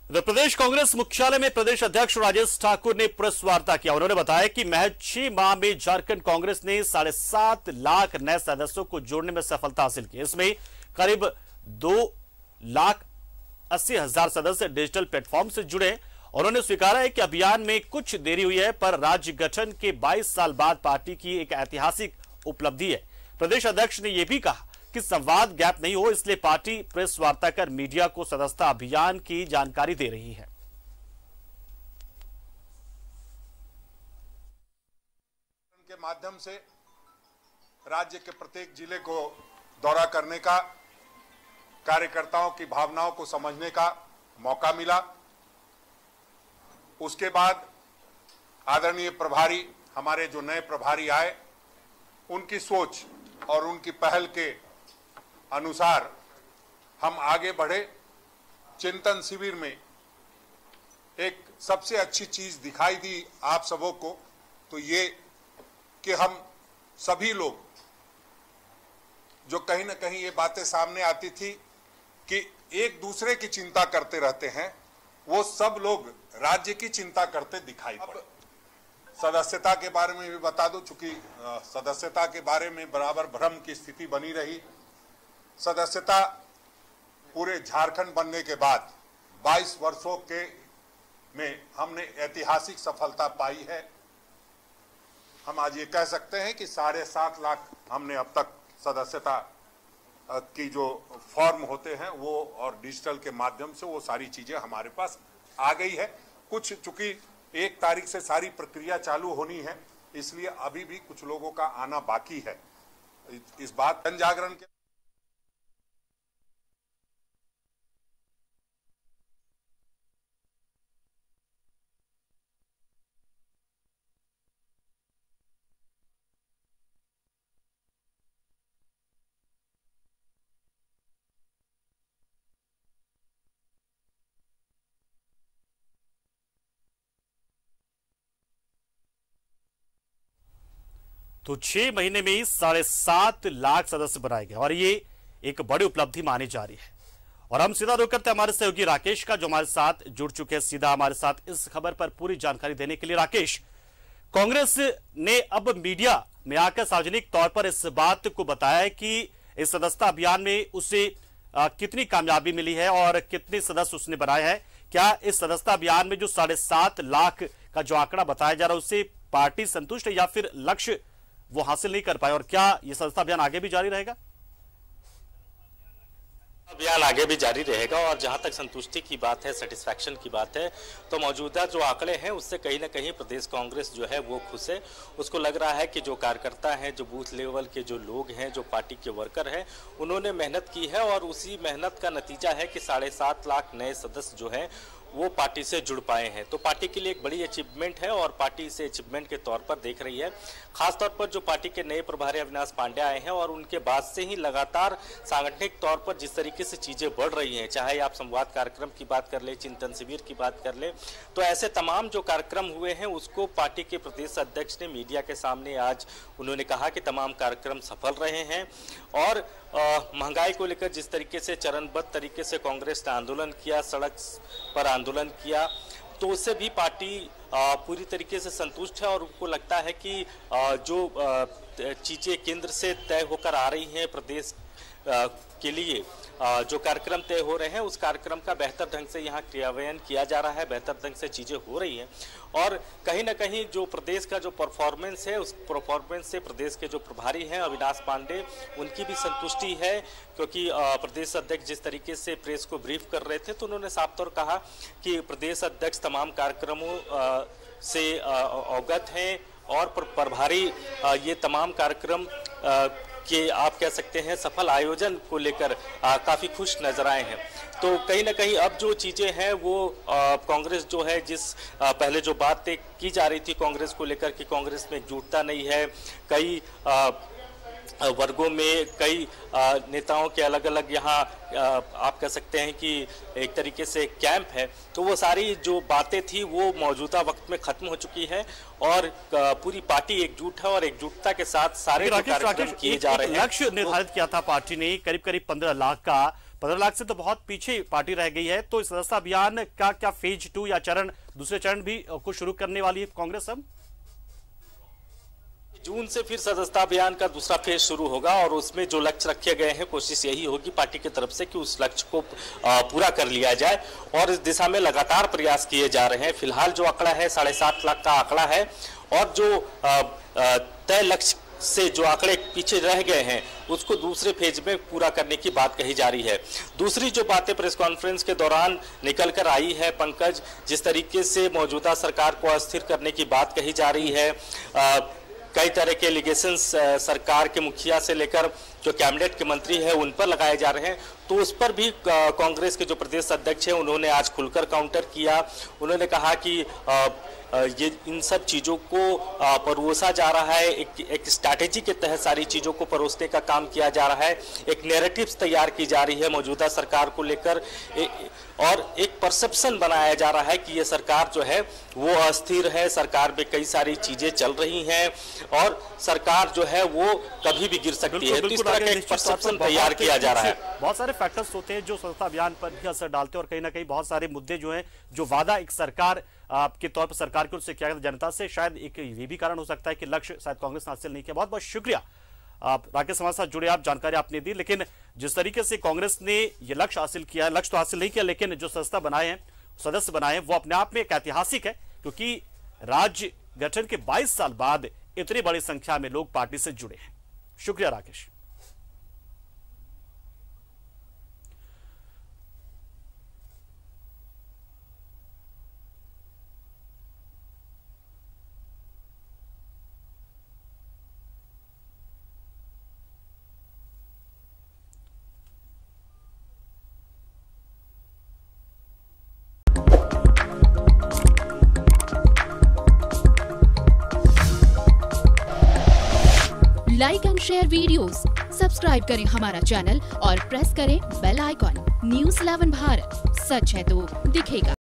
उत्तर प्रदेश कांग्रेस मुख्यालय में प्रदेश अध्यक्ष राजेश ठाकुर ने प्रेस वार्ता किया। उन्होंने बताया कि महज 6 माह में झारखंड कांग्रेस ने 7.5 लाख नए सदस्यों को जोड़ने में सफलता हासिल की। इसमें करीब 2,80,000 सदस्य डिजिटल प्लेटफॉर्म से जुड़े। उन्होंने स्वीकारा है कि अभियान में कुछ देरी हुई है, पर राज्य गठन के 22 साल बाद पार्टी की एक ऐतिहासिक उपलब्धि है। प्रदेश अध्यक्ष ने यह भी कहा कि संवाद गैप नहीं हो, इसलिए पार्टी प्रेस वार्ता कर मीडिया को सदस्यता अभियान की जानकारी दे रही है। के माध्यम से राज्य के प्रत्येक जिले को दौरा करने का, कार्यकर्ताओं की भावनाओं को समझने का मौका मिला। उसके बाद आदरणीय प्रभारी, हमारे जो नए प्रभारी आए, उनकी सोच और उनकी पहल के अनुसार हम आगे बढ़े। चिंतन शिविर में एक सबसे अच्छी चीज दिखाई दी आप सबों को, तो ये कि हम सभी लोग जो कहीं ना कहीं ये बातें सामने आती थी कि एक दूसरे की चिंता करते रहते हैं, वो सब लोग राज्य की चिंता करते दिखाई पड़े। सदस्यता के बारे में भी बता दूं, चूंकि सदस्यता के बारे में बराबर भ्रम की स्थिति बनी रही। सदस्यता पूरे झारखंड बनने के बाद 22 वर्षों के में हमने ऐतिहासिक सफलता पाई है। हम आज ये कह सकते हैं कि 7.5 लाख हमने अब तक सदस्यता की जो फॉर्म होते हैं वो और डिजिटल के माध्यम से वो सारी चीजें हमारे पास आ गई है। कुछ चूंकि 1 तारीख से सारी प्रक्रिया चालू होनी है, इसलिए अभी भी कुछ लोगों का आना बाकी है। इस बात जन जागरण के तो 6 महीने में ही 7.5 लाख सदस्य बनाए गए और ये एक बड़ी उपलब्धि मानी जा रही है। और हम सीधा रुख करते हैं हमारे सहयोगी राकेश का, जो हमारे साथ जुड़ चुके हैं सीधा हमारे साथ इस खबर पर पूरी जानकारी देने के लिए। राकेश, कांग्रेस ने अब मीडिया में आकर सार्वजनिक तौर पर इस बात को बताया है कि इस सदस्यता अभियान में उसे कितनी कामयाबी मिली है और कितने सदस्य उसने बनाए हैं। क्या इस सदस्यता अभियान में जो 7.5 लाख का जो आंकड़ा बताया जा रहा है उससे पार्टी संतुष्ट है या फिर लक्ष्य वो हासिल नहीं कर पाए, और क्या ये सदस्यता अभियान आगे भी जारी रहेगा? अभियान आगे भी जारी रहेगा। और जहां तक संतुष्टि की बात है, सेटिस्फैक्शन की बात है, तो मौजूदा जो आंकड़े हैं उससे कहीं ना कहीं प्रदेश कांग्रेस जो है वो खुश है। उसको लग रहा है कि जो कार्यकर्ता हैं, जो बूथ लेवल के जो लोग हैं, जो पार्टी के वर्कर हैं, उन्होंने मेहनत की है और उसी मेहनत का नतीजा है कि 7.5 लाख नए सदस्य जो हैं वो पार्टी से जुड़ पाए हैं। तो पार्टी के लिए एक बड़ी अचीवमेंट है और पार्टी इसे अचीवमेंट के तौर पर देख रही है। खासतौर पर जो पार्टी के नए प्रभारी अविनाश पांडे आए हैं और उनके बाद से ही लगातार सांगठनिक तौर पर जिस तरीके से चीजें बढ़ रही हैं, चाहे आप संवाद कार्यक्रम की बात कर ले, चिंतन शिविर की बात कर ले, तो ऐसे तमाम जो कार्यक्रम हुए हैं उसको पार्टी के प्रदेश अध्यक्ष ने मीडिया के सामने आज उन्होंने कहा कि तमाम कार्यक्रम सफल रहे हैं। और महंगाई को लेकर जिस तरीके से चरणबद्ध तरीके से कांग्रेस ने आंदोलन किया, सड़क पर आंदोलन किया, तो उससे भी पार्टी पूरी तरीके से संतुष्ट है और उनको लगता है कि जो चीजें केंद्र से तय होकर आ रही हैं प्रदेश के लिए, जो कार्यक्रम तय हो रहे हैं उस कार्यक्रम का बेहतर ढंग से यहाँ क्रियान्वयन किया जा रहा है, बेहतर ढंग से चीजें हो रही हैं। और कहीं ना कहीं जो प्रदेश का जो परफॉर्मेंस है, उस परफॉर्मेंस से प्रदेश के जो प्रभारी हैं अविनाश पांडे, उनकी भी संतुष्टि है। क्योंकि प्रदेश अध्यक्ष जिस तरीके से प्रेस को ब्रीफ कर रहे थे, तो उन्होंने साफ तौर कहा कि प्रदेश अध्यक्ष तमाम कार्यक्रमों से अवगत हैं और प्रभारी ये तमाम कार्यक्रम कि आप कह सकते हैं सफल आयोजन को लेकर काफी खुश नजर आए हैं। तो कहीं ना कहीं अब जो चीजें हैं वो कांग्रेस जो है, जिस पहले जो बातें की जा रही थी कांग्रेस को लेकर कि कांग्रेस में एकजुटता नहीं है, कई वर्गों में कई नेताओं के अलग अलग यहाँ आप कह सकते हैं कि एक तरीके से कैंप है, तो वो सारी जो बातें थी वो मौजूदा वक्त में खत्म हो चुकी है और पूरी पार्टी एकजुट है और एकजुटता के साथ सारे कार्यक्रम किए जा रहे हैं। लक्ष्य निर्धारित किया था पार्टी ने, करीब 15 लाख का 15 लाख से तो बहुत पीछे पार्टी रह गई है। तो इस सदस्यता अभियान का क्या फेज 2 या दूसरे चरण भी कुछ शुरू करने वाली है कांग्रेस? अब जून से फिर सदस्यता अभियान का दूसरा फेज शुरू होगा और उसमें जो लक्ष्य रखे गए हैं, कोशिश यही होगी पार्टी की तरफ से कि उस लक्ष्य को पूरा कर लिया जाए और इस दिशा में लगातार प्रयास किए जा रहे हैं। फिलहाल जो आंकड़ा है 7.5 लाख का आंकड़ा है और जो तय लक्ष्य से जो आंकड़े पीछे रह गए हैं उसको दूसरे फेज में पूरा करने की बात कही जा रही है। दूसरी जो बातें प्रेस कॉन्फ्रेंस के दौरान निकल कर आई है पंकज, जिस तरीके से मौजूदा सरकार को अस्थिर करने की बात कही जा रही है, कई तरह के एलिगेशंस सरकार के मुखिया से लेकर जो कैबिनेट के मंत्री है उन पर लगाए जा रहे हैं, तो उस पर भी कांग्रेस के जो प्रदेश अध्यक्ष हैं उन्होंने आज खुलकर काउंटर किया। उन्होंने कहा कि ये इन सब चीज़ों को परोसा जा रहा है, एक स्ट्रैटेजी के तहत सारी चीज़ों को परोसने का काम किया जा रहा है, एक नैरेटिव्स तैयार की जा रही है मौजूदा सरकार को लेकर और एक परसेप्शन बनाया जा रहा है कि ये सरकार जो है वो अस्थिर है, सरकार में कई सारी चीज़ें चल रही हैं और सरकार जो है वो कभी भी गिर सकती है। तो इस तरह का एक परसेप्शन तैयार किया जा रहा है। बहुत सारे फैक्टर्स होते हैं जो सदस्यता अभियान पर भी असर डालते हैं और कहीं ना कहीं बहुत सारे मुद्दे जो हैं, जो वादा एक सरकार के तौर पर सरकार की ओर से किया गया जनता से, शायद एक ये भी कारण हो सकता है कि लक्ष्य शायद कांग्रेस ने हासिल नहीं किया। बहुत बहुत शुक्रिया राकेश हमारे साथ जुड़े, आप जानकारी आपने दी। लेकिन जिस तरीके से कांग्रेस ने ये लक्ष्य हासिल किया, लक्ष्य तो हासिल नहीं किया, लेकिन जो सदस्य बनाए हैं वो अपने आप में एक ऐतिहासिक है, क्योंकि राज्य गठन के 22 साल बाद इतनी बड़ी संख्या में लोग पार्टी से जुड़े हैं। शुक्रिया Rakesh. Like and share videos, subscribe करें हमारा चैनल और प्रेस करें बेल आइकॉन। न्यूज़ 11 भारत, सच है तो दिखेगा।